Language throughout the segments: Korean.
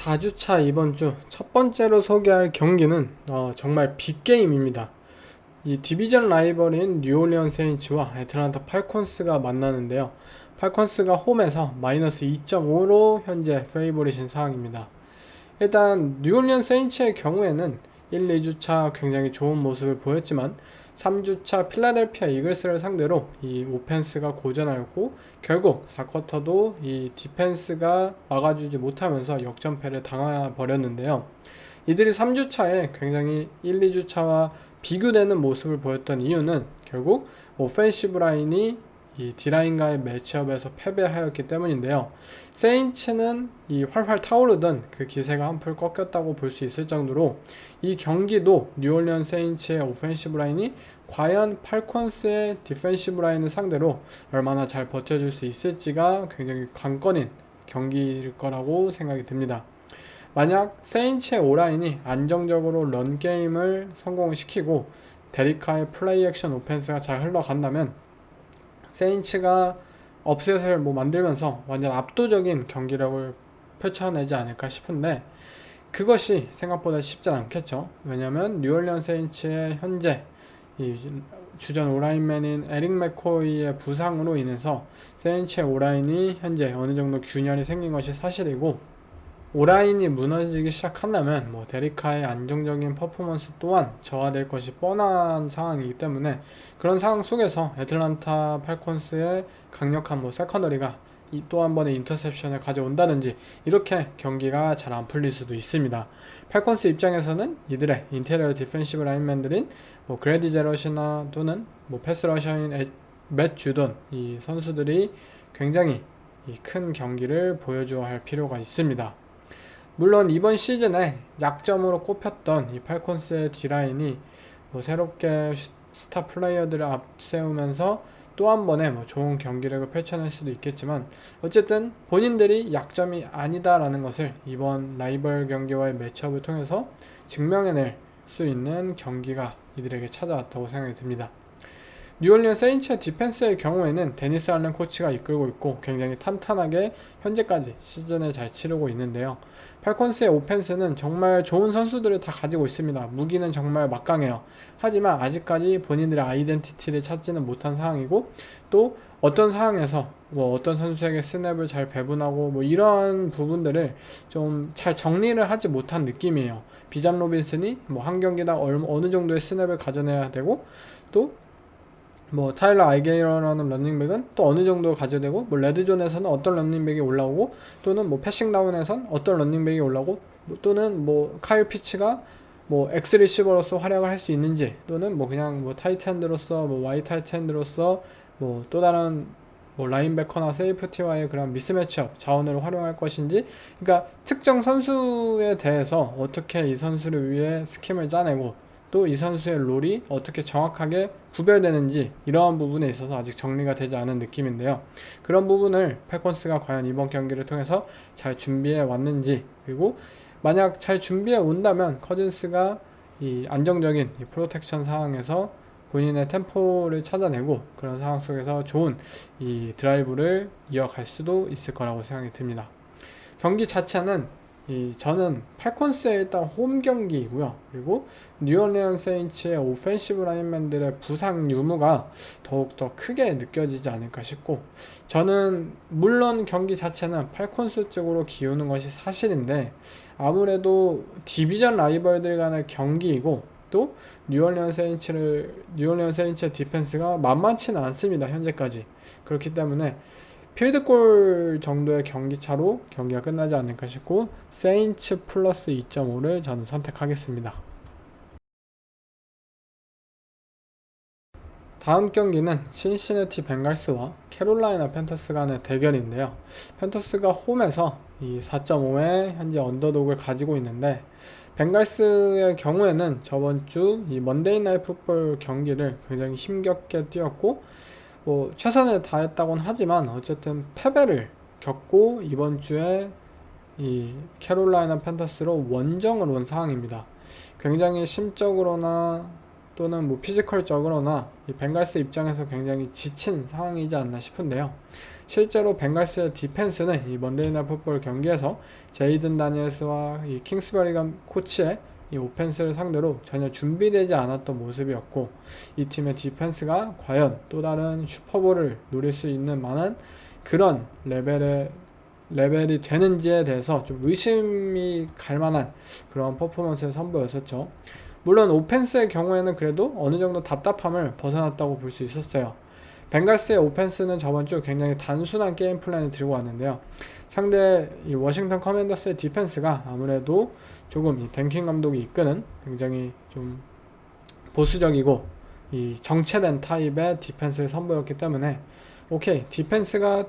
4주차 이번 주 첫 번째로 소개할 경기는 정말 빅게임입니다. 이 디비전 라이벌인 뉴올리언 세인츠와 애틀란타 팔콘스가 만나는데요. 팔콘스가 홈에서 마이너스 2.5로 현재 페이보릿인 상황입니다. 일단 뉴올리언 세인츠의 경우에는 1, 2주차 굉장히 좋은 모습을 보였지만 3주차 필라델피아 이글스를 상대로 이 오펜스가 고전하였고 결국 4쿼터도 이 디펜스가 막아주지 못하면서 역전패를 당해버렸는데요. 이들이 3주차에 굉장히 1, 2주차와 비교되는 모습을 보였던 이유는 결국 오펜시브 라인이 이 D라인과의 매치업에서 패배하였기 때문인데요. 세인츠는 이 활활 타오르던 그 기세가 한풀 꺾였다고 볼 수 있을 정도로 이 경기도 뉴올리언 세인츠의 오펜시브 라인이 과연 팔콘스의 디펜시브 라인을 상대로 얼마나 잘 버텨줄 수 있을지가 굉장히 관건인 경기일 거라고 생각이 듭니다. 만약 세인츠의 오라인이 안정적으로 런게임을 성공시키고 데리카의 플레이 액션 오펜스가 잘 흘러간다면 세인츠가 업셋을 만들면서 완전 압도적인 경기력을 펼쳐내지 않을까 싶은데 그것이 생각보다 쉽지 않겠죠. 왜냐면 뉴올리언 세인츠의 현재 이 주전 오라인맨인 에릭 맥코이의 부상으로 인해서 세인츠의 오라인이 현재 어느 정도 균열이 생긴 것이 사실이고, 오라인이 무너지기 시작한다면 데리카의 안정적인 퍼포먼스 또한 저하될 것이 뻔한 상황이기 때문에 그런 상황 속에서 애틀란타 팔콘스의 강력한 세컨더리가 또 한 번의 인터셉션을 가져온다든지 이렇게 경기가 잘 안 풀릴 수도 있습니다. 팔콘스 입장에서는 이들의 인테리어 디펜시브 라인맨들인 그레디 제럿이나 또는 패스 러셔인 맷 주돈, 이 선수들이 굉장히 큰 경기를 보여줘야 할 필요가 있습니다. 물론 이번 시즌에 약점으로 꼽혔던 이 팔콘스의 D라인이 새롭게 스타 플레이어들을 앞세우면서 또 한 번의 좋은 경기력을 펼쳐낼 수도 있겠지만 어쨌든 본인들이 약점이 아니다라는 것을 이번 라이벌 경기와의 매치업을 통해서 증명해낼 수 있는 경기가 이들에게 찾아왔다고 생각이 듭니다. 뉴올리언 세인츠의 디펜스의 경우에는 데니스 알렌 코치가 이끌고 있고 굉장히 탄탄하게 현재까지 시즌을 잘 치르고 있는데요. 팔콘스의 오펜스는 정말 좋은 선수들을 다 가지고 있습니다. 무기는 정말 막강해요. 하지만 아직까지 본인들의 아이덴티티를 찾지는 못한 상황이고, 또 어떤 상황에서 어떤 선수에게 스냅을 잘 배분하고 이런 부분들을 좀 잘 정리를 하지 못한 느낌이에요. 비잠 로빈슨이 한 경기당 어느 정도의 스냅을 가져내야 되고, 또 타일러 알게이러라는 런닝백은 또 어느 정도 가져되고, 레드존에서는 어떤 런닝백이 올라오고, 또는 패싱 다운에선 어떤 런닝백이 올라오고, 또는 카일 피츠가 엑스 리시버로서 활약을 할 수 있는지, 또는 그냥 타이트엔드로서 와이 타이트엔드로서 또 다른 라인베커나 세이프티와의 그런 미스매치업 자원을 활용할 것인지, 그러니까 특정 선수에 대해서 어떻게 이 선수를 위해 스킴을 짜내고 또 이 선수의 롤이 어떻게 정확하게 구별되는지, 이러한 부분에 있어서 아직 정리가 되지 않은 느낌인데요. 그런 부분을 팔콘스가 과연 이번 경기를 통해서 잘 준비해 왔는지, 그리고 만약 잘 준비해 온다면 커즌스가 이 안정적인 이 프로텍션 상황에서 본인의 템포를 찾아내고 그런 상황 속에서 좋은 이 드라이브를 이어갈 수도 있을 거라고 생각이 듭니다. 경기 자체는 저는 팔콘스의 일단 홈 경기이고요. 그리고 뉴올리언 세인츠의 오펜시브 라인맨들의 부상 유무가 더욱더 크게 느껴지지 않을까 싶고, 저는 물론 경기 자체는 팔콘스 쪽으로 기우는 것이 사실인데 아무래도 디비전 라이벌들 간의 경기이고, 또 뉴올리언 세인츠의 디펜스가 만만치는 않습니다. 현재까지. 그렇기 때문에 필드골 정도의 경기차로 경기가 끝나지 않을까 싶고 세인츠 플러스 2.5를 저는 선택하겠습니다. 다음 경기는 신시내티 벵갈스와 캐롤라이나 팬터스 간의 대결인데요. 팬터스가 홈에서 이 4.5의 현재 언더독을 가지고 있는데, 벵갈스의 경우에는 저번 주 이 먼데이 나잇 풋볼 경기를 굉장히 힘겹게 뛰었고 최선을 다했다고는 하지만 어쨌든 패배를 겪고 이번 주에 이 캐롤라이나 팬터스로 원정을 온 상황입니다. 굉장히 심적으로나 또는 피지컬적으로나 이 벵갈스 입장에서 굉장히 지친 상황이지 않나 싶은데요. 실제로 벵갈스의 디펜스는 이 먼데이 나이트 풋볼 경기에서 제이든 다니엘스와 이 킹스버리가 코치의 이 오펜스를 상대로 전혀 준비되지 않았던 모습이었고, 이 팀의 디펜스가 과연 또 다른 슈퍼볼을 노릴 수 있는 만한 그런 레벨이 되는지에 대해서 좀 의심이 갈 만한 그런 퍼포먼스를 선보였었죠. 물론 오펜스의 경우에는 그래도 어느 정도 답답함을 벗어났다고 볼 수 있었어요. 벵갈스의 오펜스는 저번 주 굉장히 단순한 게임 플랜을 들고 왔는데요. 상대 이 워싱턴 커맨더스의 디펜스가 아무래도 조금 이 댄킨 감독이 이끄는 굉장히 좀 보수적이고 이 정체된 타입의 디펜스를 선보였기 때문에, 오케이, 디펜스가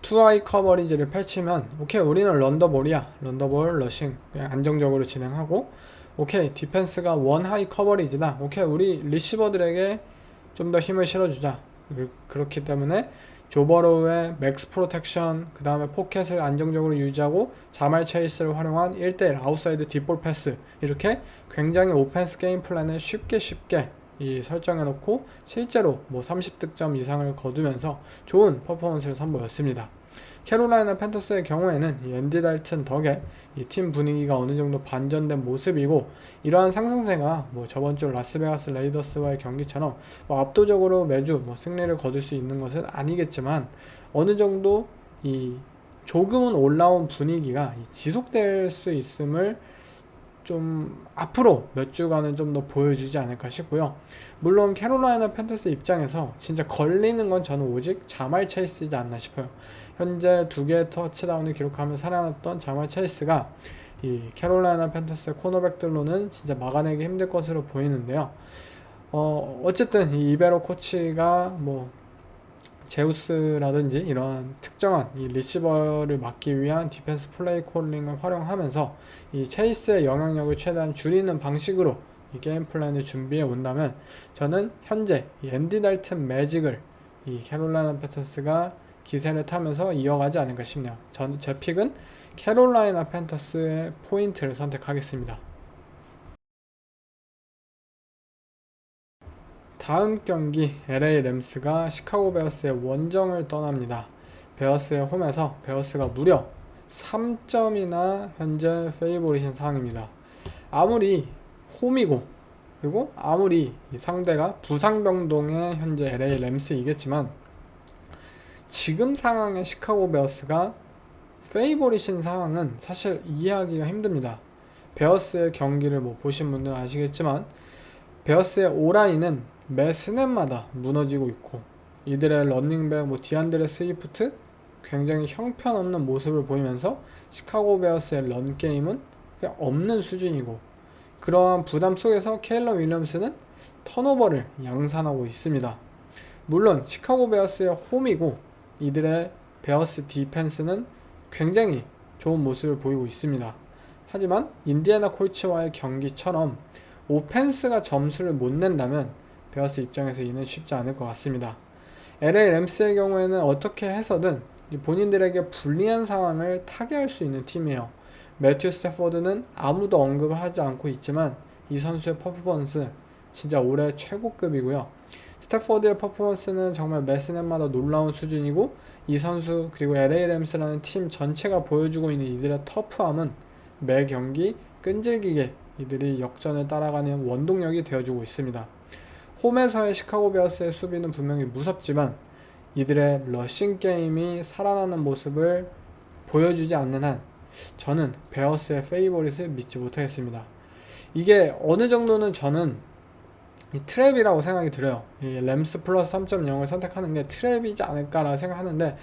투아이 커버리지를 펼치면 오케이, 우리는 런더볼이야, 런더볼 러싱 그냥 안정적으로 진행하고, 오케이, 디펜스가 원하이 커버리지다, 오케이, 우리 리시버들에게 좀 더 힘을 실어주자. 그렇기 때문에 조버로우의 맥스 프로텍션, 그 다음에 포켓을 안정적으로 유지하고 자말 체이스를 활용한 1대1 아웃사이드 딥볼 패스, 이렇게 굉장히 오펜스 게임 플랜을 쉽게 이 설정해 놓고 실제로 뭐 30득점 이상을 거두면서 좋은 퍼포먼스를 선보였습니다. 캐롤라이나 팬터스의 경우에는 이 앤디 달튼 덕에 이 팀 분위기가 어느 정도 반전된 모습이고, 이러한 상승세가 뭐 저번 주 라스베가스 레이더스와의 경기처럼 뭐 압도적으로 매주 뭐 승리를 거둘 수 있는 것은 아니겠지만, 어느 정도 이 조금은 올라온 분위기가 지속될 수 있음을 좀 앞으로 몇 주간은 좀 더 보여주지 않을까 싶고요. 물론 캐롤라이나 팬터스 입장에서 진짜 걸리는 건 저는 오직 자말 체이스이지 않나 싶어요. 현재 2개의 터치다운을 기록하며 살아났던 자말 체이스가 이 캐롤라이나 팬터스의 코너백들로는 진짜 막아내기 힘들 것으로 보이는데요. 어쨌든 이 이베로 코치가 뭐 제우스라든지 이런 특정한 이 리시버를 막기 위한 디펜스 플레이 콜링을 활용하면서 이 체이스의 영향력을 최대한 줄이는 방식으로 이 게임 플랜을 준비해 온다면, 저는 현재 이 앤디 달튼 매직을 이 캐롤라이나 팬터스가 기세를 타면서 이어가지 않을까 싶네요. 제 픽은 캐롤라이나 팬터스의 포인트를 선택하겠습니다. 다음 경기 LA 램스가 시카고 베어스의 원정을 떠납니다. 베어스의 홈에서 베어스가 무려 3점이나 현재 페이보릿인 상황입니다. 아무리 홈이고, 그리고 아무리 상대가 부상병동의 현재 LA 램스이겠지만, 지금 상황의 시카고 베어스가 페이보릿인 상황은 사실 이해하기가 힘듭니다. 베어스의 경기를 뭐 보신 분들은 아시겠지만, 베어스의 오라인은 매 스냅마다 무너지고 있고, 이들의 러닝백 뭐 디안드레 스위프트 굉장히 형편없는 모습을 보이면서 시카고 베어스의 런 게임은 그냥 없는 수준이고, 그러한 부담 속에서 케일러 윌리엄스는 턴오버를 양산하고 있습니다. 물론 시카고 베어스의 홈이고 이들의 베어스 디펜스는 굉장히 좋은 모습을 보이고 있습니다. 하지만 인디애나 콜츠와의 경기처럼 오펜스가 점수를 못 낸다면 베어스 입장에서 이는 쉽지 않을 것 같습니다. LA 램스의 경우에는 어떻게 해서든 본인들에게 불리한 상황을 타개할 수 있는 팀이에요. 매튜 스태포드는 아무도 언급을 하지 않고 있지만 이 선수의 퍼포먼스 진짜 올해 최고급이고요. 스태포드의 퍼포먼스는 정말 매 스냅마다 놀라운 수준이고, 이 선수 그리고 LA 램스라는 팀 전체가 보여주고 있는 이들의 터프함은 매 경기 끈질기게 이들이 역전을 따라가는 원동력이 되어주고 있습니다. 홈에서의 시카고 베어스의 수비는 분명히 무섭지만 이들의 러싱 게임이 살아나는 모습을 보여주지 않는 한 저는 베어스의 페이보릿을 믿지 못하겠습니다. 이게 어느 정도는 저는 이 트랩이라고 생각이 들어요. 이 램스 플러스 3.0을 선택하는 게 트랩이지 않을까라 생각하는데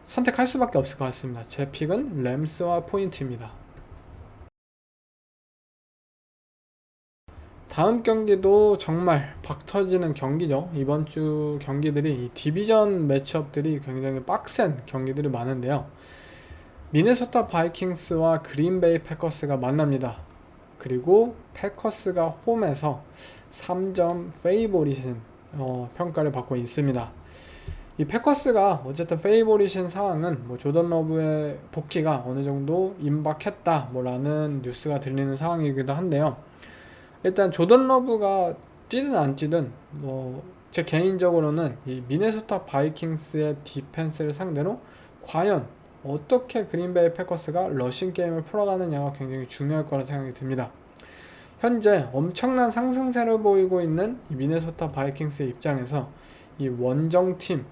선택할 수밖에 없을 것 같습니다. 제 픽은 램스와 포인트입니다. 다음 경기도 정말 박 터지는 경기죠. 이번 주 경기들이 이 디비전 매치업들이 굉장히 빡센 경기들이 많은데요. 미네소타 바이킹스와 그린베이 패커스가 만납니다. 그리고 패커스가 홈에서 3점 페이보릿인 평가를 받고 있습니다. 이 패커스가 어쨌든 페이보릿인 상황은 뭐 조던 러브의 복귀가 어느 정도 임박했다 라는 뉴스가 들리는 상황이기도 한데요. 일단 조던 러브가 뛰든 안 뛰든 뭐 제 개인적으로는 이 미네소타 바이킹스의 디펜스를 상대로 과연 어떻게 그린베이 패커스가 러싱 게임을 풀어가느냐가 굉장히 중요할 거라 생각이 듭니다. 현재 엄청난 상승세를 보이고 있는 이 미네소타 바이킹스의 입장에서 이 원정팀,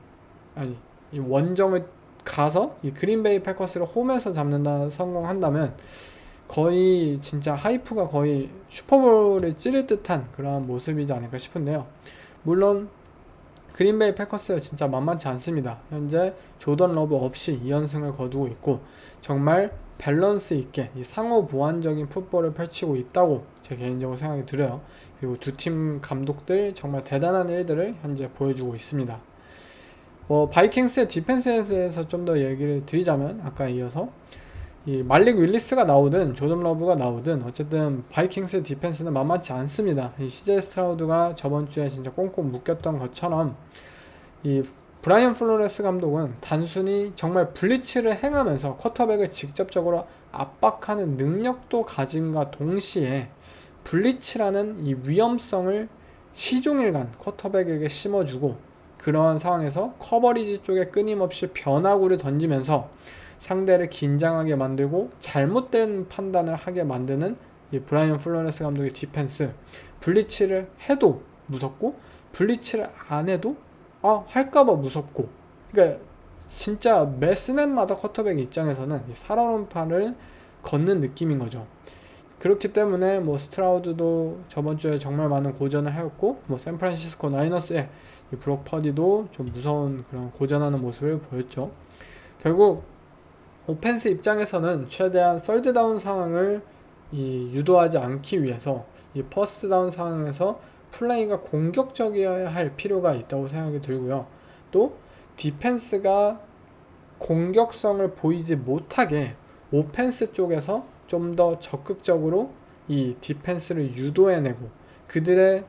아니 이 원정을 가서 이 그린베이 패커스를 홈에서 잡는다 성공한다면 거의 진짜 하이프가 거의 슈퍼볼을 찌를 듯한 그런 모습이지 않을까 싶은데요. 물론 그린베이 패커스가 진짜 만만치 않습니다. 현재 조던 러브 없이 2연승을 거두고 있고 정말 밸런스 있게 이 상호 보완적인 풋볼을 펼치고 있다고 제 개인적으로 생각이 들어요. 그리고 두 팀 감독들 정말 대단한 일들을 현재 보여주고 있습니다. 바이킹스의 디펜스에 대해서 좀 더 얘기를 드리자면 아까 이어서 이 말릭 윌리스가 나오든 조던 러브가 나오든 어쨌든 바이킹스의 디펜스는 만만치 않습니다. 이 CJ 스트라우드가 저번 주에 진짜 꽁꽁 묶였던 것처럼 이 브라이언 플로레스 감독은 단순히 정말 블리츠를 행하면서 쿼터백을 직접적으로 압박하는 능력도 가짐과 동시에 블리츠라는 이 위험성을 시종일관 쿼터백에게 심어주고 그러한 상황에서 커버리지 쪽에 끊임없이 변화구를 던지면서 상대를 긴장하게 만들고 잘못된 판단을 하게 만드는 이 브라이언 플로레스 감독의 디펜스. 블리츠를 해도 무섭고 블리츠를 안 해도 할까봐 무섭고, 그러니까 진짜 매 스냅마다 쿼터백 입장에서는 이 살얼음판을 걷는 느낌인 거죠. 그렇기 때문에 뭐 스트라우드도 저번 주에 정말 많은 고전을 하였고, 뭐 샌프란시스코 나이너스의 이 브록 퍼디도 좀 무서운 그런 고전하는 모습을 보였죠. 결국 오펜스 입장에서는 최대한 썰드다운 상황을 유도하지 않기 위해서 이 퍼스트다운 상황에서 플레이가 공격적이어야 할 필요가 있다고 생각이 들고요. 또 디펜스가 공격성을 보이지 못하게 오펜스 쪽에서 좀 더 적극적으로 이 디펜스를 유도해내고 그들의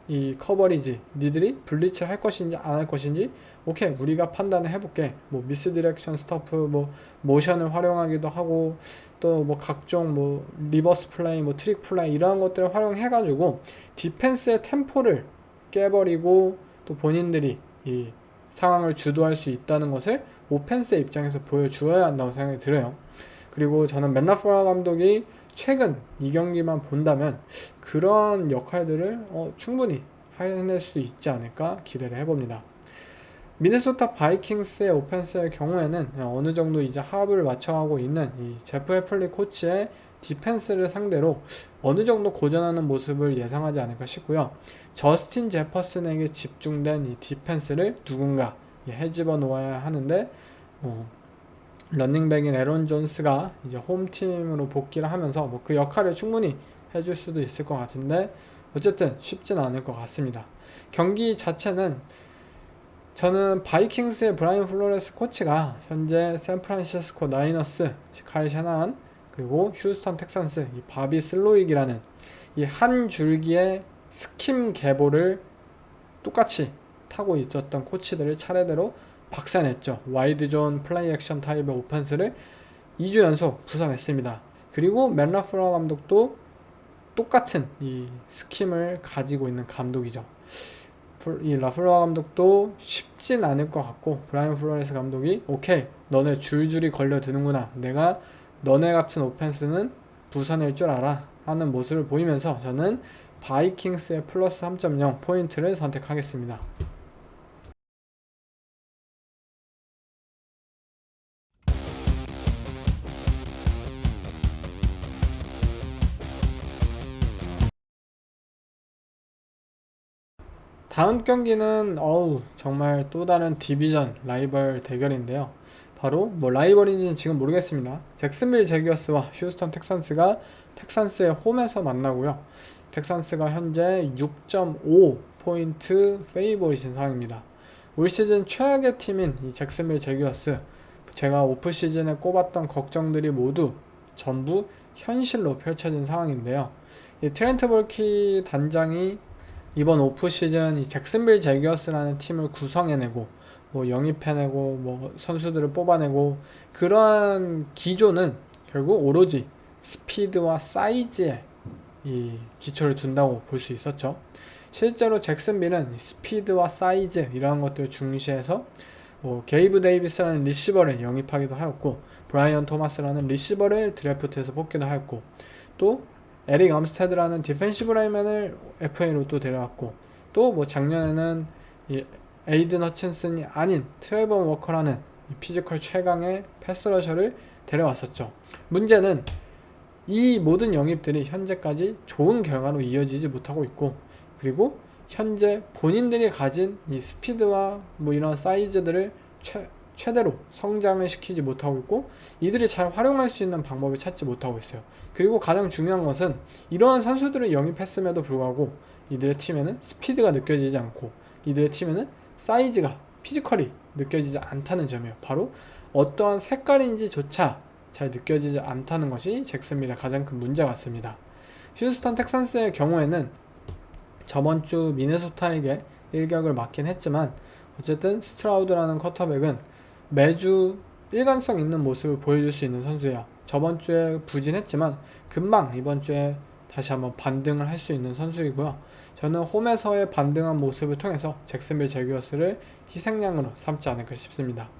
이 커버리지, 니들이 블리츠를 할 것인지 안 할 것인지 오케이 우리가 판단을 해볼게. 뭐 미스 디렉션 스토프, 뭐 모션을 활용하기도 하고 또 뭐 각종 뭐 리버스 플레이, 뭐 트릭 플레이 이러한 것들을 활용해가지고 디펜스의 템포를 깨버리고 또 본인들이 이 상황을 주도할 수 있다는 것을 오펜스의 입장에서 보여주어야 한다고 생각이 들어요. 그리고 저는 맷 라프라 감독이 최근 이 경기만 본다면 그런 역할들을 충분히 해낼 수 있지 않을까 기대를 해봅니다. 미네소타 바이킹스의 오펜스의 경우에는 어느 정도 이제 합을 맞춰가고 있는 이 제프 해플리 코치의 디펜스를 상대로 어느 정도 고전하는 모습을 예상하지 않을까 싶고요. 저스틴 제퍼슨에게 집중된 이 디펜스를 누군가 해집어 놓아야 하는데 런닝백인 에런 존스가 이제 홈팀으로 복귀를 하면서 뭐 그 역할을 충분히 해줄 수도 있을 것 같은데 어쨌든 쉽진 않을 것 같습니다. 경기 자체는 저는 바이킹스의 브라이언 플로레스 코치가 현재 샌프란시스코 나이너스, 카일 샤나한 그리고 휴스턴 텍산스 이 바비 슬로익이라는 이 한 줄기의 스킴 계보를 똑같이 타고 있었던 코치들을 차례대로 박살냈죠. 와이드존 플레이 액션 타입의 오펜스를 2주 연속 부숴냈습니다. 그리고 맷 라프라 감독도 똑같은 이 스킴을 가지고 있는 감독이죠. 이 라프라 감독도 쉽진 않을 것 같고 브라이언 플로레스 감독이 오케이 너네 줄줄이 걸려드는구나, 내가 너네 같은 오펜스는 부숴낼 줄 알아 하는 모습을 보이면서 저는 바이킹스의 플러스 3.0 포인트를 선택하겠습니다. 다음 경기는 정말 또 다른 디비전 라이벌 대결인데요. 바로 뭐 라이벌인지는 지금 모르겠습니다. 잭슨빌 제기어스와 휴스턴 텍산스가 텍산스의 홈에서 만나고요. 텍산스가 현재 6.5 포인트 페이보릿인 상황입니다. 올 시즌 최악의 팀인 이 잭슨빌 제기어스, 제가 오프 시즌에 꼽았던 걱정들이 모두 전부 현실로 펼쳐진 상황인데요. 이 트렌트 볼키 단장이 이번 오프 시즌 이 잭슨빌 제기어스라는 팀을 구성해내고 뭐 영입해내고 뭐 선수들을 뽑아내고 그러한 기조는 결국 오로지 스피드와 사이즈에 이 기초를 둔다고 볼 수 있었죠. 실제로 잭슨빌은 스피드와 사이즈 이러한 것들을 중시해서 게이브 데이비스라는 리시버를 영입하기도 하였고, 브라이언 토마스라는 리시버를 드래프트에서 뽑기도 하였고, 또 에릭 암스테드라는 디펜시브 라인맨을 FA로 또 데려왔고, 또 작년에는 이 에이든 허친슨이 아닌 트레버 워커라는 피지컬 최강의 패스러셔를 데려왔었죠. 문제는 이 모든 영입들이 현재까지 좋은 결과로 이어지지 못하고 있고, 그리고 현재 본인들이 가진 이 스피드와 이런 사이즈들을 최대로 성장을 시키지 못하고 있고, 이들이 잘 활용할 수 있는 방법을 찾지 못하고 있어요. 그리고 가장 중요한 것은 이러한 선수들을 영입했음에도 불구하고 이들의 팀에는 스피드가 느껴지지 않고, 이들의 팀에는 사이즈가, 피지컬이 느껴지지 않다는 점이에요. 바로 어떠한 색깔인지조차 잘 느껴지지 않다는 것이 잭슨빌의 가장 큰 문제 같습니다. 휴스턴 텍산스의 경우에는 저번주 미네소타에게 일격을 맞긴 했지만, 어쨌든 스트라우드라는 쿼터백은 매주 일관성 있는 모습을 보여줄 수 있는 선수예요. 저번주에 부진했지만 금방 이번주에 다시 한번 반등을 할 수 있는 선수이고요. 저는 홈에서의 반등한 모습을 통해서 잭슨빌 제규어스를 희생양으로 삼지 않을까 싶습니다.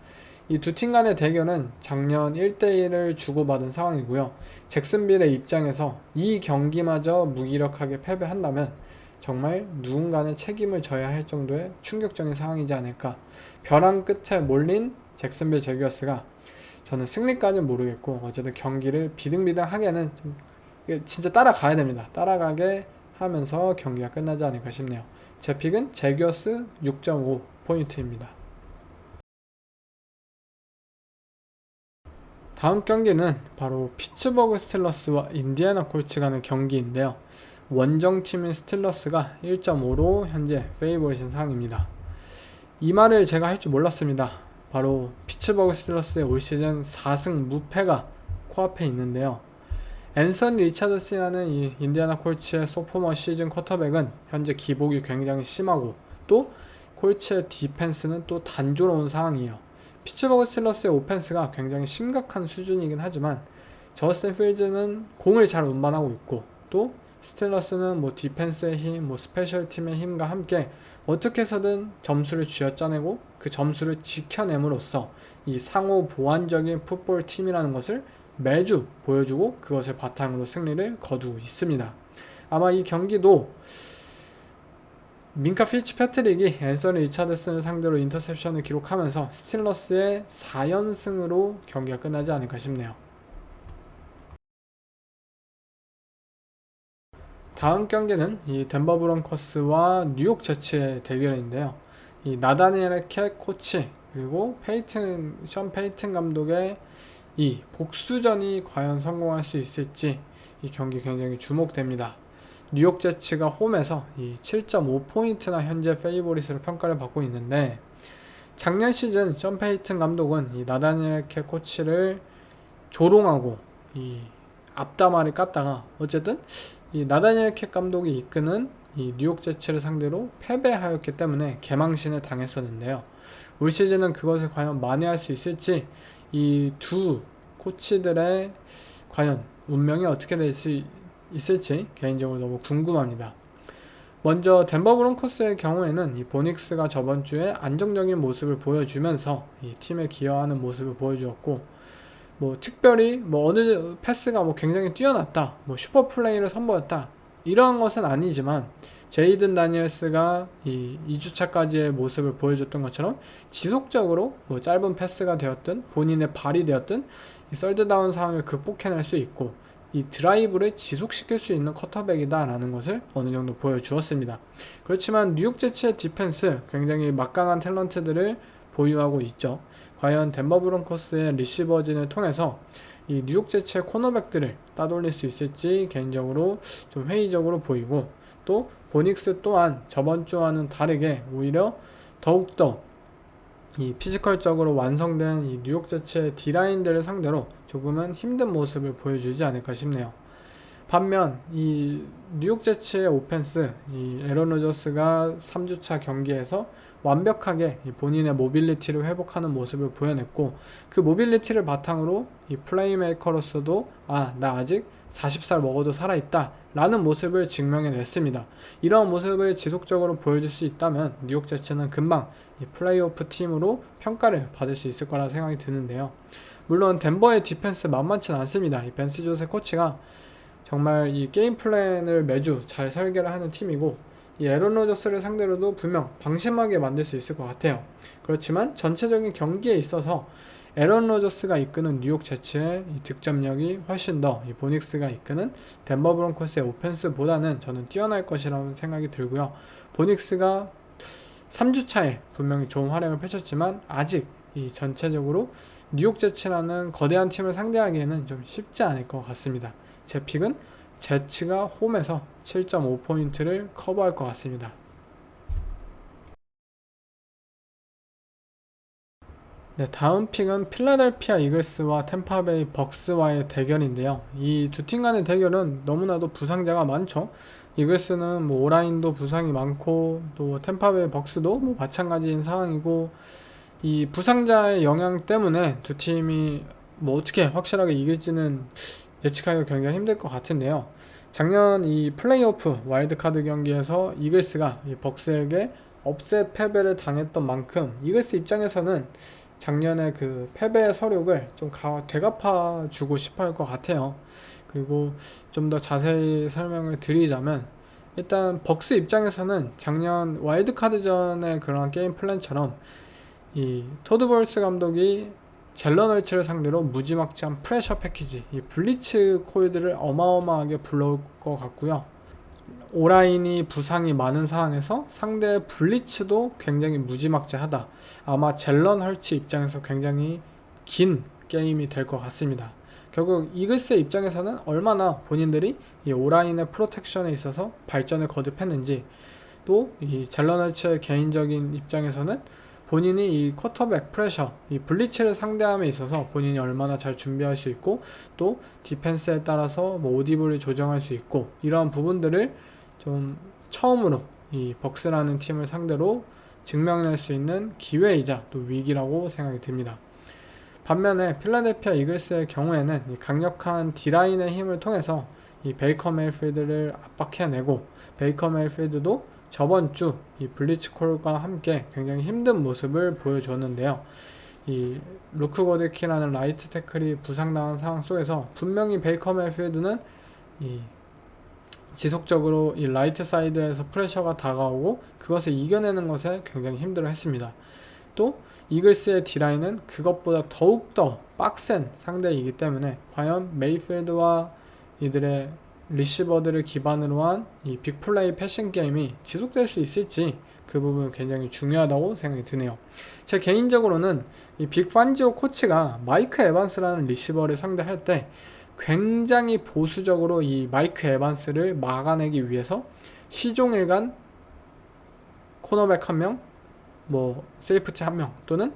이 두 팀 간의 대결은 작년 1대1을 주고받은 상황이고요. 잭슨빌의 입장에서 이 경기마저 무기력하게 패배한다면 정말 누군가는 책임을 져야 할 정도의 충격적인 상황이지 않을까. 벼랑 끝에 몰린 잭슨빌 제규어스가 저는 승리까지는 모르겠고, 어쨌든 경기를 비등비등하게는 좀 진짜 따라가야 됩니다. 따라가게 하면서 경기가 끝나지 않을까 싶네요. 제 픽은 제규어스 6.5포인트입니다. 다음 경기는 바로 피츠버그 스틸러스와 인디애나 콜츠 간의 경기인데요. 원정팀인 스틸러스가 1.5로 현재 페이보릿인 상황입니다. 이 말을 제가 할 줄 몰랐습니다. 바로 피츠버그 스틸러스의 올 시즌 4승 무패가 코앞에 있는데요. 앤서니 리차드슨이라는 이 인디애나 콜츠의 소포머 시즌 쿼터백은 현재 기복이 굉장히 심하고, 또 콜츠의 디펜스는 또 단조로운 상황이에요. 피츠버그 스틸러스의 오펜스가 굉장히 심각한 수준이긴 하지만 저스틴 필즈는 공을 잘 운반하고 있고, 또 스틸러스는 디펜스의 힘, 스페셜팀의 힘과 함께 어떻게 해서든 점수를 쥐어짜내고 그 점수를 지켜냄으로써 이 상호 보완적인 풋볼 팀이라는 것을 매주 보여주고 그것을 바탕으로 승리를 거두고 있습니다. 아마 이 경기도 민카 피츠패트릭이 앤서니 리차드슨을 상대로 인터셉션을 기록하면서 스틸러스의 4연승으로 경기가 끝나지 않을까 싶네요. 다음 경기는 이 덴버 브론커스와 뉴욕 제츠의 대결인데요. 이 나다니엘 캣 코치 그리고 션 페이튼 감독의 이 복수전이 과연 성공할 수 있을지 이 경기 굉장히 주목됩니다. 뉴욕 제츠가 홈에서 이 7.5포인트나 현재 페이보릿으로 평가를 받고 있는데, 작년 시즌 션 페이튼 감독은 이 나다니엘 캣 코치를 조롱하고 이 앞담화를 깠다가 어쨌든 이 나다니엘 캣 감독이 이끄는 이 뉴욕 제츠를 상대로 패배하였기 때문에 개망신을 당했었는데요. 올 시즌은 그것을 과연 만회할 수 있을지, 이 두 코치들의 과연 운명이 어떻게 될 수 있을지 개인적으로 너무 궁금합니다. 먼저 덴버 브론커스의 경우에는 이 보닉스가 저번주에 안정적인 모습을 보여주면서 이 팀에 기여하는 모습을 보여주었고, 특별히 어느 패스가 굉장히 뛰어났다, 슈퍼 플레이를 선보였다, 이러한 것은 아니지만 제이든 다니엘스가 이 2주차까지의 모습을 보여줬던 것처럼 지속적으로 짧은 패스가 되었든 본인의 발이 되었든 이 썰드다운 상황을 극복해낼 수 있고, 이 드라이브를 지속시킬 수 있는 쿼터백이다 라는 것을 어느 정도 보여주었습니다. 그렇지만 뉴욕 제츠의 디펜스 굉장히 막강한 탤런트들을 보유하고 있죠. 과연 덴버 브론커스의 리시버진을 통해서 이 뉴욕 제츠의 코너백들을 따돌릴 수 있을지 개인적으로 좀 회의적으로 보이고, 또 보닉스 또한 저번주와는 다르게 오히려 더욱더 이 피지컬적으로 완성된 이 뉴욕 제츠의 D라인들을 상대로 조금은 힘든 모습을 보여주지 않을까 싶네요. 반면 이 뉴욕 제츠의 오펜스, 이 에런 로저스가 3주차 경기에서 완벽하게 본인의 모빌리티를 회복하는 모습을 보여냈고, 그 모빌리티를 바탕으로 이 플레이메이커로서도 나 아직 40살 먹어도 살아있다 라는 모습을 증명해냈습니다. 이런 모습을 지속적으로 보여줄 수 있다면 뉴욕 제츠는 금방 이 플레이오프 팀으로 평가를 받을 수 있을 거라 생각이 드는데요. 물론 덴버의 디펜스 만만치는 않습니다. 이 벤스 조셉 코치가 정말 이 게임 플랜을 매주 잘 설계를 하는 팀이고, 이 에런 로저스를 상대로도 분명 방심하게 만들 수 있을 것 같아요. 그렇지만 전체적인 경기에 있어서 에런 로저스가 이끄는 뉴욕 제츠의 이 득점력이 훨씬 더 이 보닉스가 이끄는 덴버 브론코스의 오펜스보다는 저는 뛰어날 것이라는 생각이 들고요. 보닉스가 3주차에 분명히 좋은 활약을 펼쳤지만 아직 이 전체적으로 뉴욕 제츠라는 거대한 팀을 상대하기에는 좀 쉽지 않을 것 같습니다. 제 픽은 제츠가 홈에서 7.5포인트를 커버할 것 같습니다. 네, 다음 픽은 필라델피아 이글스와 템파베이 벅스와의 대결인데요. 이 두 팀 간의 대결은 너무나도 부상자가 많죠. 이글스는 뭐 오라인도 부상이 많고, 또 템파베이 벅스도 뭐 마찬가지인 상황이고, 이 부상자의 영향 때문에 두 팀이 뭐 어떻게 확실하게 이길지는 예측하기가 굉장히 힘들 것 같은데요. 작년 이 플레이오프 와일드카드 경기에서 이글스가 이 벅스에게 업셋 패배를 당했던 만큼 이글스 입장에서는 작년에 그 패배의 서력을 좀 되갚아 주고 싶어 할 것 같아요. 그리고 좀 더 자세히 설명을 드리자면, 일단 벅스 입장에서는 작년 와일드카드전의 그런 게임 플랜처럼 이 토드 볼스 감독이 젤런 헐츠를 상대로 무지막지한 프레셔 패키지, 이 블리츠 코드를 어마어마하게 불러올 것 같고요. 오라인이 부상이 많은 상황에서 상대 블리츠도 굉장히 무지막지하다. 아마 젤런 헐츠 입장에서 굉장히 긴 게임이 될 것 같습니다. 결국 이글스의 입장에서는 얼마나 본인들이 이 오라인의 프로텍션에 있어서 발전을 거듭했는지, 또 이 젤런 헐츠의 개인적인 입장에서는 본인이 이 쿼터백 프레셔, 이 블리츠를 상대함에 있어서 본인이 얼마나 잘 준비할 수 있고, 또 디펜스에 따라서 뭐 오디블을 조정할 수 있고, 이러한 부분들을 좀 처음으로 이 벅스라는 팀을 상대로 증명할 수 있는 기회이자 또 위기라고 생각이 듭니다. 반면에 필라델피아 이글스의 경우에는 이 강력한 D라인의 힘을 통해서 이 베이커 메이필드를 압박해내고, 베이커 메이필드도 저번 주 이 블리츠콜과 함께 굉장히 힘든 모습을 보여줬는데요. 이 루크 고데키라는 라이트 태클이 부상당한 상황 속에서 분명히 베이커 메이필드는 이 지속적으로 이 라이트 사이드에서 프레셔가 다가오고 그것을 이겨내는 것에 굉장히 힘들어 했습니다. 또 이글스의 D라인은 그것보다 더욱더 빡센 상대이기 때문에 과연 메이필드와 이들의 리시버들을 기반으로 한 이 빅플레이 패싱 게임이 지속될 수 있을지, 그 부분 굉장히 중요하다고 생각이 드네요. 제 개인적으로는 이 빅판지오 코치가 마이크 에반스라는 리시버를 상대할 때 굉장히 보수적으로 이 마이크 에반스를 막아내기 위해서 시종일관 코너백 1명, 뭐 세이프티 1명, 또는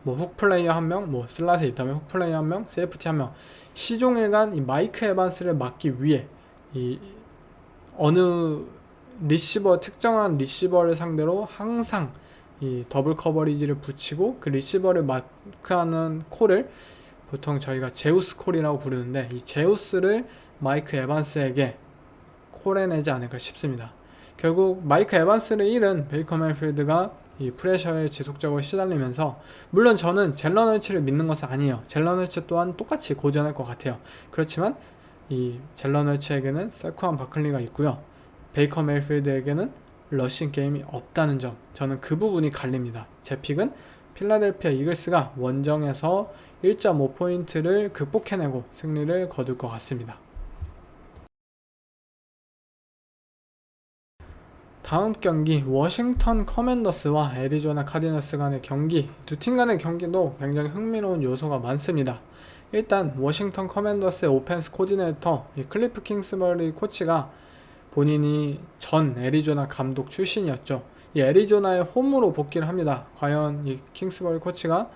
뭐 훅 플레이어 1명, 뭐 슬롯에 있다면 훅 플레이어 1명, 세이프티 1명, 시종일관 이 마이크 에반스를 막기 위해 이 어느 리시버, 특정한 리시버를 상대로 항상 이 더블 커버리지를 붙이고, 그 리시버를 마크하는 콜을 보통 저희가 제우스 콜이라고 부르는데, 이 제우스를 마이크 에반스에게 콜해내지 않을까 싶습니다. 결국 마이크 에반스를 잃은 베이커 메이필드가 이 프레셔에 지속적으로 시달리면서, 물론 저는 젤런 헐츠를 믿는 것은 아니에요. 젤런 헐츠 또한 똑같이 고전할 것 같아요. 그렇지만 이 젤런 헐츠에게는 세쿠안 바클리가 있고요, 베이커 메이필드에게는 러싱 게임이 없다는 점, 저는 그 부분이 갈립니다. 제 픽은 필라델피아 이글스가 원정에서 1.5포인트를 극복해내고 승리를 거둘 것 같습니다. 다음 경기, 워싱턴 커맨더스와 애리조나 카디너스 간의 경기, 두 팀 간의 경기도 굉장히 흥미로운 요소가 많습니다. 일단 워싱턴 커맨더스의 오펜스 코디네이터 클리프 킹스버리 코치가 본인이 전 애리조나 감독 출신이었죠. 이 애리조나의 홈으로 복귀를 합니다. 과연 이 킹스버리 코치가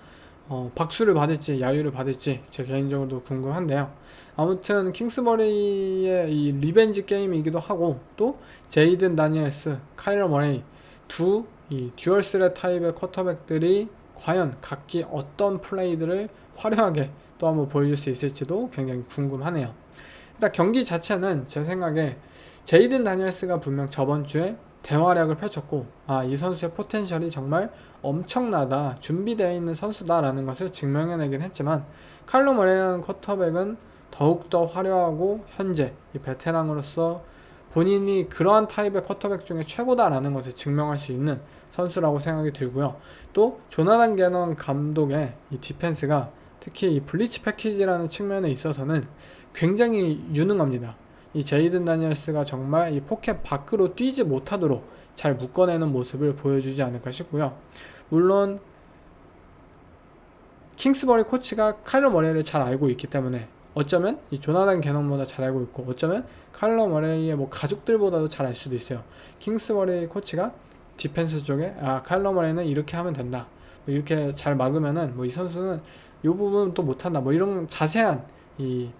박수를 받을지 야유를 받을지 제 개인적으로도 궁금한데요. 아무튼 킹스버리의 이 리벤지 게임이기도 하고, 또 제이든 다니엘스, 카일러 머레이 두 이 듀얼 스렛 타입의 쿼터백들이 과연 각기 어떤 플레이들을 화려하게 또 한번 보여줄 수 있을지도 굉장히 궁금하네요. 일단 경기 자체는 제 생각에 제이든 다니엘스가 분명 저번 주에 대활약을 펼쳤고, 이 선수의 포텐셜이 정말 엄청나다, 준비되어 있는 선수다라는 것을 증명해내긴 했지만, 칼로 머레이라는 쿼터백은 더욱더 화려하고 현재 이 베테랑으로서 본인이 그러한 타입의 쿼터백 중에 최고다라는 것을 증명할 수 있는 선수라고 생각이 들고요. 또 조나단 게넌 감독의 이 디펜스가 특히 이 블리치 패키지라는 측면에 있어서는 굉장히 유능합니다. 이 제이든 다니엘스가 정말 이 포켓 밖으로 뛰지 못하도록 잘 묶어내는 모습을 보여주지 않을까 싶고요. 물론 킹스버리 코치가 카일러 머레이를 잘 알고 있기 때문에 어쩌면 이 조나단 게넌보다 잘 알고 있고, 어쩌면 카일러 머레이의 뭐 가족들보다도 잘 알 수도 있어요. 킹스버리 코치가 디펜스 쪽에 카일러 머레이는 이렇게 하면 된다, 뭐 이렇게 잘 막으면은 뭐 이 선수는 이 부분은 또 못한다, 뭐 이런 자세한 이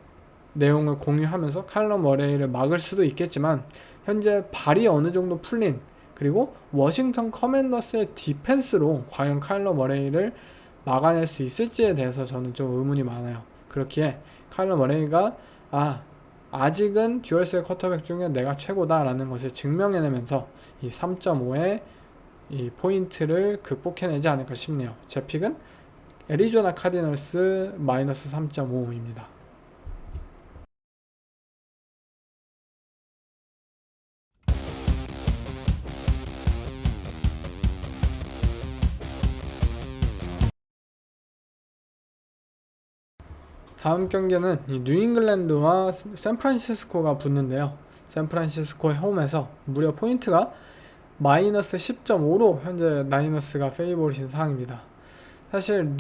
내용을 공유하면서 카일러 머레이를 막을 수도 있겠지만, 현재 발이 어느 정도 풀린, 그리고 워싱턴 커맨더스의 디펜스로 과연 카일러 머레이를 막아낼 수 있을지에 대해서 저는 좀 의문이 많아요. 그렇기에 카일러 머레이가 아직은 듀얼셀 쿼터백 중에 내가 최고다라는 것을 증명해내면서 이 3.5의 이 포인트를 극복해내지 않을까 싶네요. 제 픽은 애리조나 카디널스 마이너스 3.5입니다. 다음 경기는 이 뉴잉글랜드와 샌프란시스코가 붙는데요. 샌프란시스코의 홈에서 무려 포인트가 마이너스 10.5로 현재 나이너스가 페이보릿인 상황입니다. 사실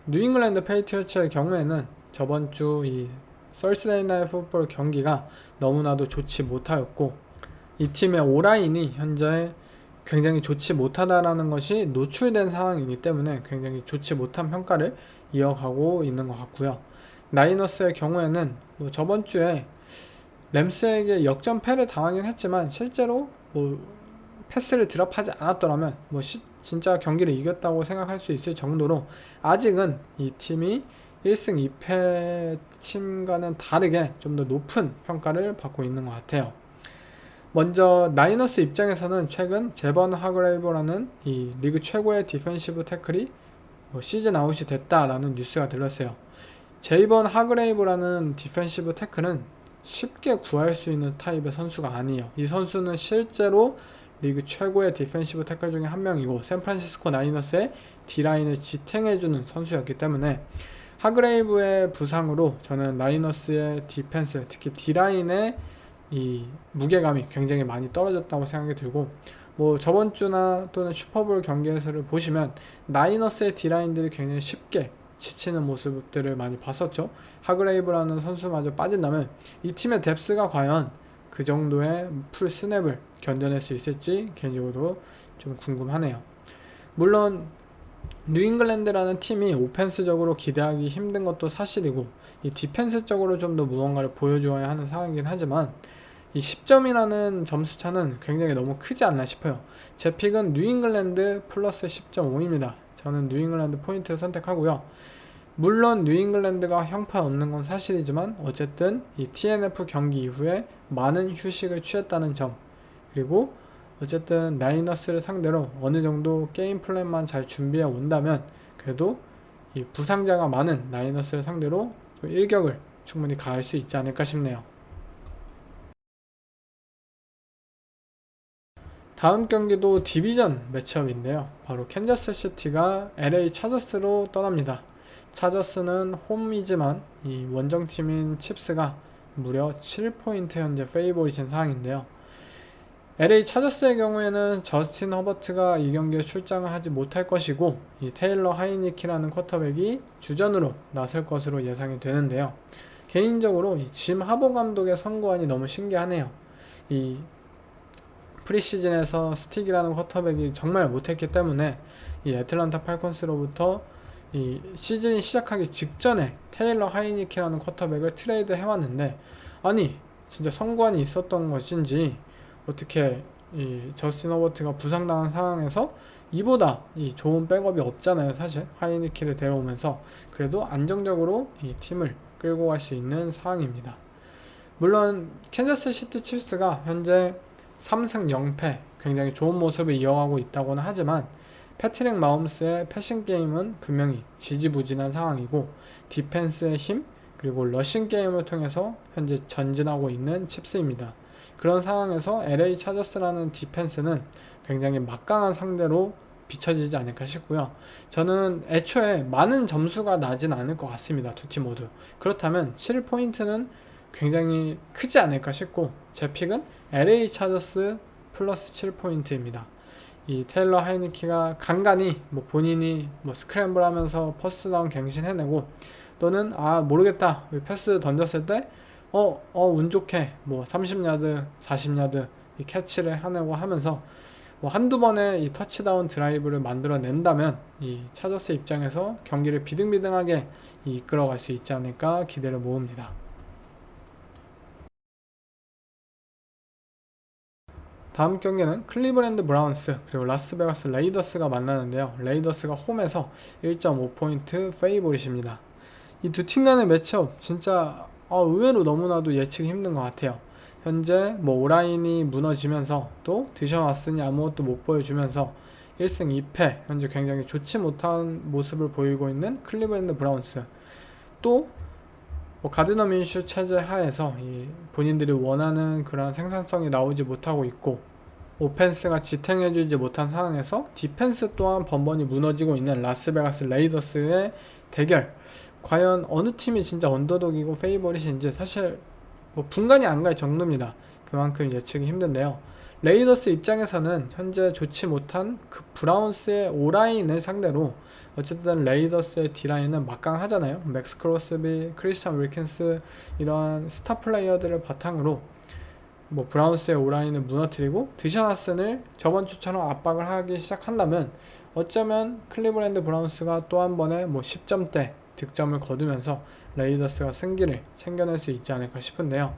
뉴잉글랜드 페이트리어츠의 경우에는 저번 주 이 서스데이 나잇 풋볼 경기가 너무나도 좋지 못하였고, 이 팀의 오라인이 현재 굉장히 좋지 못하다라는 것이 노출된 상황이기 때문에 굉장히 좋지 못한 평가를 이어가고 있는 것 같고요. 나이너스의 경우에는 뭐 저번 주에 램스에게 역전패를 당하긴 했지만, 실제로 뭐 패스를 드랍하지 않았더라면 뭐 진짜 경기를 이겼다고 생각할 수 있을 정도로 아직은 이 팀이 1승 2패 팀과는 다르게 좀 더 높은 평가를 받고 있는 것 같아요. 먼저 나이너스 입장에서는 최근 제번 하그레이브라는 이 리그 최고의 디펜시브 태클이 시즌 아웃이 됐다라는 뉴스가 들렸어요. 제이번 하그레이브라는 디펜시브 태클은 쉽게 구할 수 있는 타입의 선수가 아니에요. 이 선수는 실제로 리그 최고의 디펜시브 태클 중에 한 명이고, 샌프란시스코 나이너스의 D라인을 지탱해주는 선수였기 때문에 하그레이브의 부상으로 저는 나이너스의 디펜스, 특히 D라인의 이 무게감이 굉장히 많이 떨어졌다고 생각이 들고, 뭐 저번 주나 또는 슈퍼볼 경기에서를 보시면 나이너스의 D라인들이 굉장히 쉽게 지치는 모습들을 많이 봤었죠. 하그레이브라는 선수마저 빠진다면 이 팀의 뎁스가 과연 그 정도의 풀 스냅을 견뎌낼 수 있을지 개인적으로 좀 궁금하네요. 물론 뉴잉글랜드라는 팀이 오펜스적으로 기대하기 힘든 것도 사실이고, 이 디펜스적으로 좀 더 무언가를 보여주어야 하는 상황이긴 하지만, 이 10점이라는 점수 차는 굉장히 너무 크지 않나 싶어요. 제 픽은 뉴잉글랜드 플러스 10.5입니다. 저는 뉴잉글랜드 포인트를 선택하고요. 물론 뉴잉글랜드가 형편없는 건 사실이지만 어쨌든 이 TNF 경기 이후에 많은 휴식을 취했다는 점, 그리고 어쨌든 나이너스를 상대로 어느 정도 게임 플랜만 잘 준비해 온다면 그래도 이 부상자가 많은 나이너스를 상대로 좀 일격을 충분히 가할 수 있지 않을까 싶네요. 다음 경기도 디비전 매치업인데요. 바로 캔자스 시티가 LA 차저스로 떠납니다. 차저스는 홈이지만 이 원정팀인 칩스가 무려 7포인트 현재 페이보릿인 상황인데요. LA 차저스의 경우에는 저스틴 허버트가 이 경기에 출장을 하지 못할 것이고, 이 테일러 하이니키라는 쿼터백이 주전으로 나설 것으로 예상이 되는데요. 개인적으로 이 짐 하버 감독의 선구안이 너무 신기하네요. 이 프리시즌에서 스틱이라는 쿼터백이 정말 못했기 때문에 이 애틀란타 팔콘스로부터 이 시즌이 시작하기 직전에 테일러 하이니키라는 쿼터백을 트레이드 해왔는데, 아니 진짜 선구안이 있었던 것인지 어떻게 이 저스틴 허버트가 부상당한 상황에서 이보다 이 좋은 백업이 없잖아요. 사실 하이니키를 데려오면서 그래도 안정적으로 이 팀을 끌고 갈 수 있는 상황입니다. 물론 캔자스 시티 칩스가 현재 3승 0패 굉장히 좋은 모습을 이어가고 있다고는 하지만 패트릭 마홈스의 패싱 게임은 분명히 지지부진한 상황이고 디펜스의 힘 그리고 러싱 게임을 통해서 현재 전진하고 있는 칩스입니다. 그런 상황에서 LA 차저스라는 디펜스는 굉장히 막강한 상대로 비춰지지 않을까 싶고요. 저는 애초에 많은 점수가 나진 않을 것 같습니다. 두 팀 모두. 그렇다면 7포인트는 굉장히 크지 않을까 싶고 제 픽은 LA 차저스 플러스 7포인트입니다. 이 테일러 하이니키가 간간히 뭐 본인이 뭐 스크램블 하면서 퍼스트다운 갱신해내고 또는 모르겠다 패스 던졌을 때 운 좋게 뭐 30야드 40야드 이 캐치를 하내고 하면서 뭐 한두 번의 이 터치다운 드라이브를 만들어낸다면 이 차저스 입장에서 경기를 비등비등하게 이끌어갈 수 있지 않을까 기대를 모읍니다. 다음 경기는 클리브랜드 브라운스 그리고 라스베가스 레이더스가 만나는데요. 레이더스가 홈에서 1.5포인트 페이보릿입니다. 이 두 팀 간의 매치업 진짜 의외로 너무나도 예측이 힘든 것 같아요. 현재 뭐 오라인이 무너지면서 또 드션 왓슨이 아무것도 못 보여주면서 1승 2패 현재 굉장히 좋지 못한 모습을 보이고 있는 클리브랜드 브라운스 또 뭐 가드너 민슈 체제 하에서 본인들이 원하는 그런 생산성이 나오지 못하고 있고 오펜스가 지탱해주지 못한 상황에서 디펜스 또한 번번이 무너지고 있는 라스베가스 레이더스의 대결 과연 어느 팀이 진짜 언더독이고 페이버릿인지 사실 뭐 분간이 안 갈 정도입니다. 그만큼 예측이 힘든데요. 레이더스 입장에서는 현재 좋지 못한 그 브라운스의 O라인을 상대로 어쨌든 레이더스의 D라인은 막강하잖아요. 맥스 크로스비, 크리스찬 윌킨스 이런 스타 플레이어들을 바탕으로 뭐 브라운스의 O라인을 무너뜨리고 드션 왓슨을 저번 주처럼 압박을 하기 시작한다면 어쩌면 클리브랜드 브라운스가 또 한 번의 뭐 10점대 득점을 거두면서 레이더스가 승기를 챙겨낼 수 있지 않을까 싶은데요.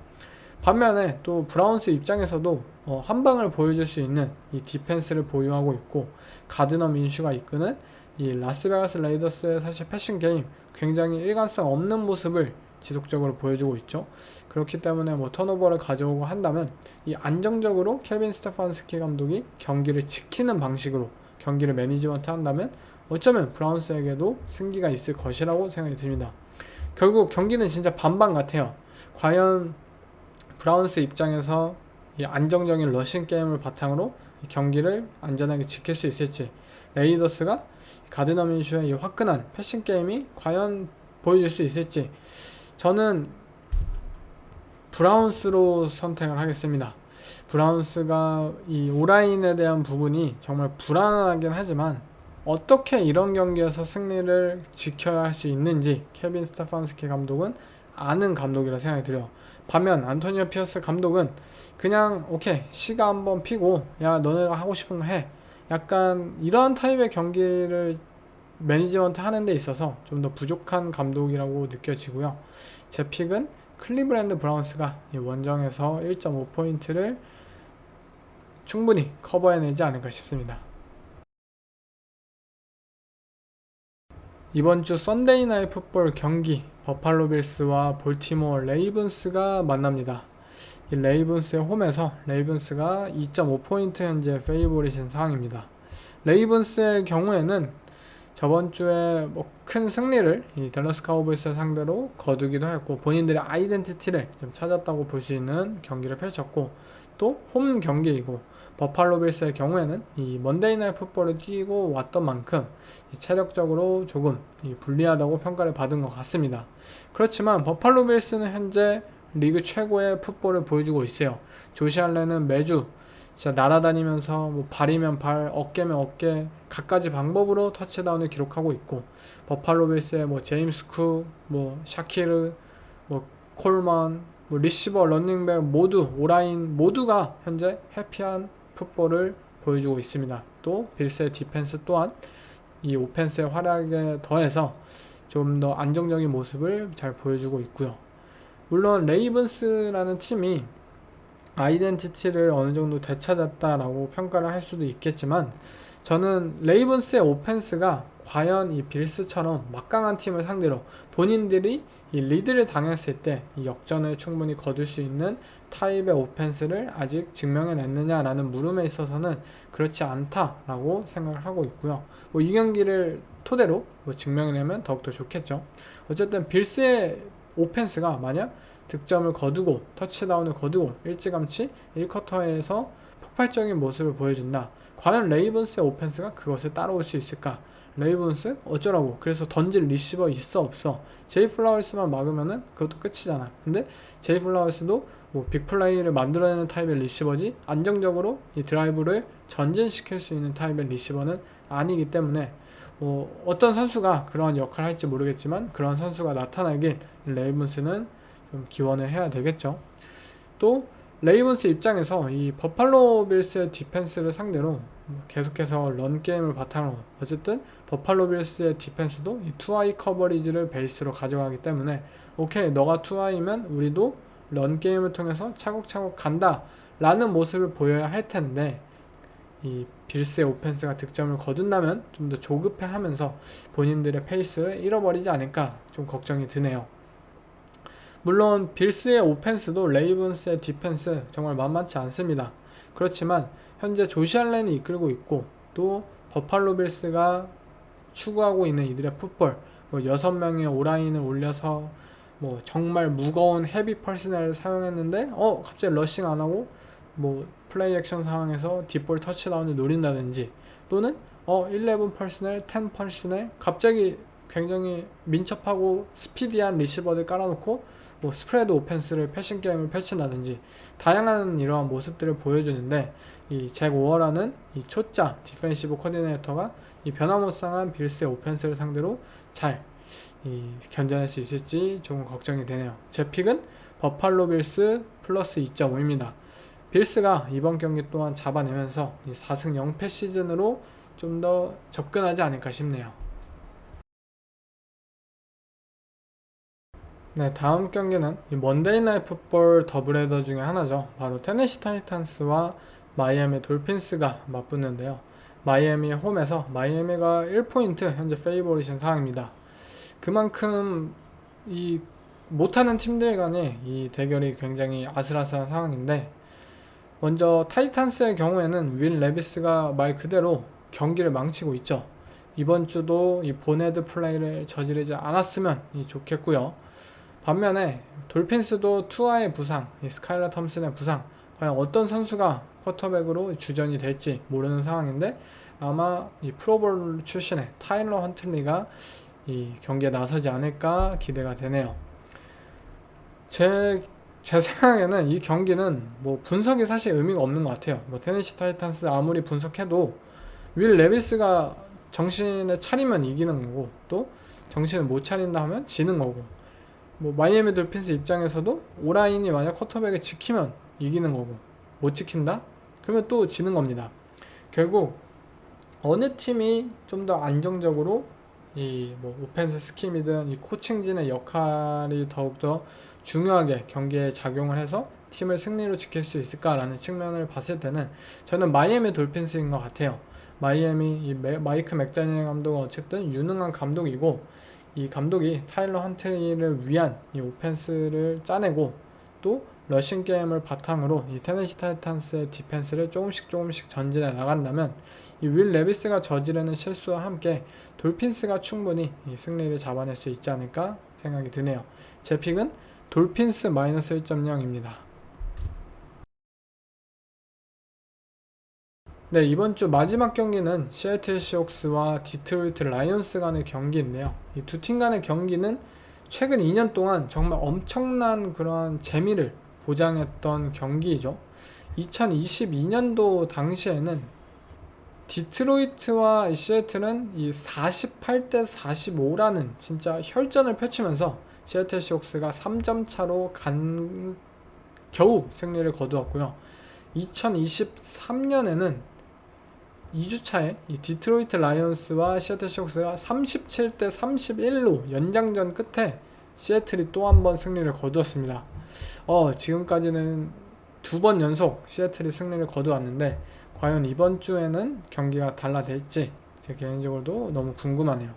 반면에 또 브라운스 입장에서도 한 방을 보여줄 수 있는 이 디펜스를 보유하고 있고 가드너 민슈가 이끄는 이 라스베가스 레이더스의 사실 패싱 게임 굉장히 일관성 없는 모습을 지속적으로 보여주고 있죠. 그렇기 때문에 뭐 턴오버를 가져오고 한다면 이 안정적으로 케빈 스테판스키 감독이 경기를 지키는 방식으로 경기를 매니지먼트 한다면 어쩌면 브라운스에게도 승기가 있을 것이라고 생각이 듭니다. 결국 경기는 진짜 반반 같아요. 과연 브라운스 입장에서 이 안정적인 러싱 게임을 바탕으로 이 경기를 안전하게 지킬 수 있을지 레이더스가 가드너 민슈의 이 화끈한 패싱 게임이 과연 보여줄 수 있을지 저는 브라운스로 선택을 하겠습니다. 브라운스가 이 오라인에 대한 부분이 정말 불안하긴 하지만 어떻게 이런 경기에서 승리를 지켜야 할 수 있는지 케빈 스테판스키 감독은 아는 감독이라 생각이 들어요. 반면 안토니오 피어스 감독은 그냥 오케이 시가 한번 피고 야 너네가 하고 싶은 거 해 약간 이런 타입의 경기를 매니지먼트 하는 데 있어서 좀 더 부족한 감독이라고 느껴지고요. 제 픽은 클리브랜드 브라운스가 원정에서 1.5포인트를 충분히 커버해내지 않을까 싶습니다. 이번 주 썬데이 나잇 풋볼 경기 버팔로 빌스와 볼티모어 레이븐스가 만납니다. 이 레이븐스의 홈에서 레이븐스가 2.5포인트 현재 페이보릿인 상황입니다. 레이븐스의 경우에는 저번 주에 뭐 큰 승리를 이 댈러스 카우보이스 상대로 거두기도 했고 본인들의 아이덴티티를 좀 찾았다고 볼 수 있는 경기를 펼쳤고 또 홈 경기이고 버팔로 빌스의 경우에는 이 먼데이 나잇 풋볼을 뛰고 왔던 만큼 체력적으로 조금 불리하다고 평가를 받은 것 같습니다. 그렇지만 버팔로 빌스는 현재 리그 최고의 풋볼을 보여주고 있어요. 조시 알렌은 매주 진짜 날아다니면서 뭐 발이면 발, 어깨면 어깨 갖가지 방법으로 터치다운을 기록하고 있고 버팔로 빌스의 뭐 제임스 쿡, 뭐 샤키르, 뭐 콜먼, 뭐 리시버, 런닝백 모두 오라인 모두가 현재 해피한 풋볼을 보여주고 있습니다. 또 빌스의 디펜스 또한 이 오펜스의 활약에 더해서 좀 더 안정적인 모습을 잘 보여주고 있고요. 물론 레이븐스라는 팀이 아이덴티티를 어느 정도 되찾았다라고 평가를 할 수도 있겠지만, 저는 레이븐스의 오펜스가 과연 이 빌스처럼 막강한 팀을 상대로 본인들이 이 리드를 당했을 때 이 역전을 충분히 거둘 수 있는 타입의 오펜스를 아직 증명해냈느냐라는 물음에 있어서는 그렇지 않다라고 생각을 하고 있고요. 뭐 이 경기를 토대로 뭐 증명해내면 더욱더 좋겠죠. 어쨌든 빌스의 오펜스가 만약 득점을 거두고 터치다운을 거두고 일찌감치 1쿼터에서 폭발적인 모습을 보여준다. 과연 레이븐스의 오펜스가 그것을 따라올 수 있을까? 레이븐스 어쩌라고? 그래서 던질 리시버 있어 없어? 제이 플라워스만 막으면은 그것도 끝이잖아. 근데 제이 플라워스도 뭐 빅플레이를 만들어내는 타입의 리시버지 안정적으로 이 드라이브를 전진시킬 수 있는 타입의 리시버는 아니기 때문에 뭐 어떤 선수가 그러한 역할을 할지 모르겠지만 그런 선수가 나타나길 레이븐스는 좀 기원을 해야 되겠죠. 또 레이븐스 입장에서 이 버팔로 빌스의 디펜스를 상대로 계속해서 런 게임을 바탕으로 어쨌든 버팔로 빌스의 디펜스도 이 투아이 커버리지를 베이스로 가져가기 때문에 오케이 너가 투아이면 우리도 런 게임을 통해서 차곡차곡 간다 라는 모습을 보여야 할 텐데 이 빌스의 오펜스가 득점을 거둔다면 좀 더 조급해 하면서 본인들의 페이스를 잃어버리지 않을까 좀 걱정이 드네요. 물론 빌스의 오펜스도 레이븐스의 디펜스 정말 만만치 않습니다. 그렇지만 현재 조시 알렌이 이끌고 있고 또 버팔로 빌스가 추구하고 있는 이들의 풋볼 뭐 6명의 오라인을 올려서 뭐 정말 무거운 헤비 퍼스널을 사용했는데 갑자기 러싱 안하고 뭐 플레이 액션 상황에서 딥볼 터치다운을 노린다든지 또는 11 퍼스널, 10 퍼스널 갑자기 굉장히 민첩하고 스피디한 리시버들 깔아놓고 뭐 스프레드 오펜스를 패싱 게임을 펼친다든지 다양한 이러한 모습들을 보여주는데 이 잭 오어라는 이 초짜 디펜시브 코디네이터가 이 변화무쌍한 빌스의 오펜스를 상대로 잘 견뎌낼 수 있을지 조금 걱정이 되네요. 제 픽은 버팔로 빌스 플러스 2.5입니다. 빌스가 이번 경기 또한 잡아내면서 4승 0패 시즌으로 좀 더 접근하지 않을까 싶네요. 네, 다음 경기는 이 먼데이 나잇 풋볼 더블헤더 중에 하나죠. 바로 테네시 타이탄스와 마이애미 돌핀스가 맞붙는데요. 마이애미의 홈에서 마이애미가 1포인트 현재 페이보릿인 상황입니다. 그만큼 이 못하는 팀들 간의 이 대결이 굉장히 아슬아슬한 상황인데 먼저 타이탄스의 경우에는 윌 레비스가 말 그대로 경기를 망치고 있죠. 이번 주도 이 보네드 플레이를 저지르지 않았으면 좋겠고요. 반면에 돌핀스도 투아의 부상, 스카일러 텀슨의 부상, 과연 어떤 선수가 쿼터백으로 주전이 될지 모르는 상황인데 아마 이 프로볼 출신의 타일러 헌틀리가 이 경기에 나서지 않을까 기대가 되네요. 제 생각에는 이 경기는 뭐 분석이 사실 의미가 없는 것 같아요. 뭐 테네시 타이탄스 아무리 분석해도 윌 레비스가 정신을 차리면 이기는 거고 또 정신을 못 차린다 하면 지는 거고 뭐 마이애미 돌핀스 입장에서도 오라인이 만약 쿼터백을 지키면 이기는 거고 못 지킨다? 그러면 또 지는 겁니다. 결국 어느 팀이 좀 더 안정적으로 이 뭐 오펜스 스킴이든 이 코칭진의 역할이 더욱더 중요하게 경기에 작용을 해서 팀을 승리로 지킬 수 있을까라는 측면을 봤을 때는 저는 마이애미 돌핀스인 것 같아요. 마이애미 마이크 맥다니엘 감독은 어쨌든 유능한 감독이고 이 감독이 타일러 헌트리를 위한 이 오펜스를 짜내고 또 러싱 게임을 바탕으로 이 테네시 타이탄스의 디펜스를 조금씩 전진해 나간다면 이 윌 레비스가 저지르는 실수와 함께 돌핀스가 충분히 이 승리를 잡아낼 수 있지 않을까 생각이 드네요. 제 픽은 돌핀스 마이너스 1.0입니다. 네, 이번 주 마지막 경기는 시애틀 시옥스와 디트로이트 라이온스 간의 경기인데요. 이 두 팀 간의 경기는 최근 2년 동안 정말 엄청난 그러한 재미를 보장했던 경기이죠. 2022년도 당시에는 디트로이트와 시애틀은 이 48대 45라는 진짜 혈전을 펼치면서 시애틀 시옥스가 3점 차로 겨우 승리를 거두었고요. 2023년에는 2주차에 이 디트로이트 라이온스와 시애틀 시옥스가 37대 31로 연장전 끝에 시애틀이 또 한 번 승리를 거두었습니다. 지금까지는 두 번 연속 시애틀이 승리를 거두었는데 과연 이번 주에는 경기가 달라질지 제 개인적으로도 너무 궁금하네요.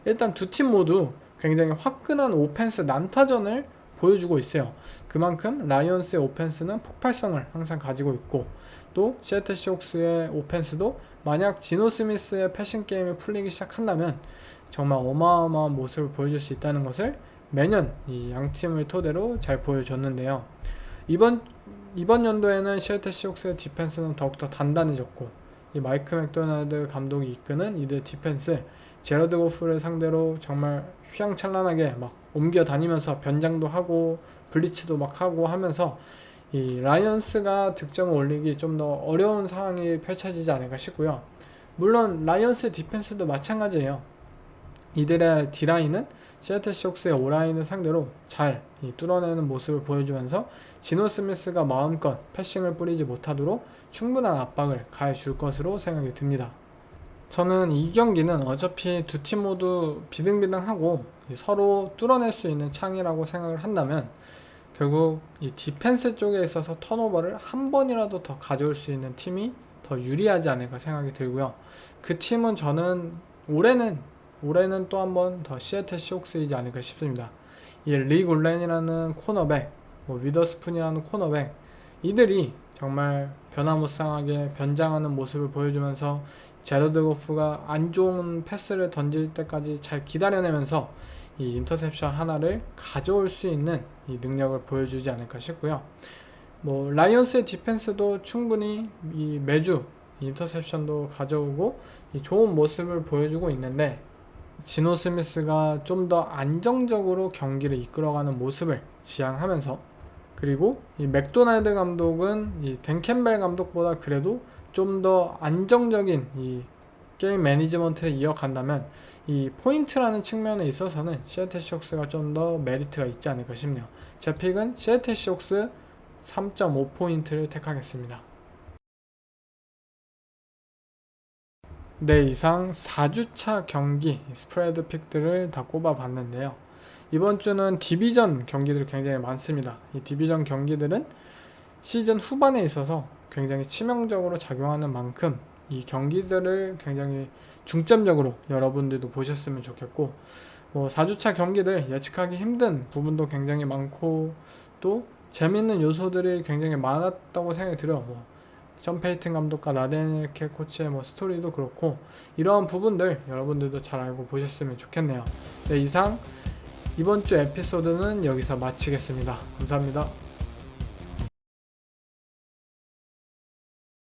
일단 두 팀 모두 굉장히 화끈한 오펜스 난타전을 보여주고 있어요. 그만큼 라이온스의 오펜스는 폭발성을 항상 가지고 있고 또 시애틀 시옥스의 오펜스도 만약 지노 스미스의 패싱 게임이 풀리기 시작한다면 정말 어마어마한 모습을 보여줄 수 있다는 것을 매년 이 양 팀을 토대로 잘 보여줬는데요. 이번 연도에는 시애틀 시옥스의 디펜스는 더욱더 단단해졌고 이 마이크 맥도날드 감독이 이끄는 이들 디펜스 제러드 고프를 상대로 정말 휘황찬란하게 막 옮겨 다니면서 변장도 하고 블리츠도 막 하고 하면서 이 라이언스가 득점을 올리기 좀 더 어려운 상황이 펼쳐지지 않을까 싶고요. 물론 라이언스의 디펜스도 마찬가지예요. 이들의 D라인은 시애틀 시옥스의 O라인을 상대로 잘 뚫어내는 모습을 보여주면서 지노 스미스가 마음껏 패싱을 뿌리지 못하도록 충분한 압박을 가해줄 것으로 생각이 듭니다. 저는 이 경기는 어차피 두 팀 모두 비등비등하고 서로 뚫어낼 수 있는 창이라고 생각을 한다면 결국 이 디펜스 쪽에 있어서 턴오버를 한 번이라도 더 가져올 수 있는 팀이 더 유리하지 않을까 생각이 들고요. 그 팀은 저는 올해는 또 한 번 더 시애틀 시옥스이지 않을까 싶습니다. 이 리 굴렌이라는 코너백, 위더스푼이라는 코너백, 이들이 정말 변화무쌍하게 변장하는 모습을 보여주면서 제러드 고프가 안 좋은 패스를 던질 때까지 잘 기다려내면서 이 인터셉션 하나를 가져올 수 있는 이 능력을 보여주지 않을까 싶고요. 라이온스의 디펜스도 충분히 이 매주 인터셉션도 가져오고 이 좋은 모습을 보여주고 있는데 지노 스미스가 좀 더 안정적으로 경기를 이끌어가는 모습을 지향하면서 그리고 이 맥도날드 감독은 이 댄 캠벨 감독보다 그래도 좀 더 안정적인 이 게임 매니지먼트를 이어간다면 이 포인트라는 측면에 있어서는 시애틀 시옥스가 좀 더 메리트가 있지 않을까 싶네요. 제 픽은 시애틀 시옥스 3.5포인트를 택하겠습니다. 네, 이상 4주차 경기 스프레드 픽들을 다 꼽아봤는데요. 이번 주는 디비전 경기들이 굉장히 많습니다. 이 디비전 경기들은 시즌 후반에 있어서 굉장히 치명적으로 작용하는 만큼 이 경기들을 굉장히 중점적으로 여러분들도 보셨으면 좋겠고 4주차 경기들 예측하기 힘든 부분도 굉장히 많고 또 재밌는 요소들이 굉장히 많았다고 생각이 들어요. 션 페이튼 감독과 나데니엘 캐 코치의 스토리도 그렇고 이러한 부분들 여러분들도 잘 알고 보셨으면 좋겠네요. 네, 이상 이번 주 에피소드는 여기서 마치겠습니다. 감사합니다.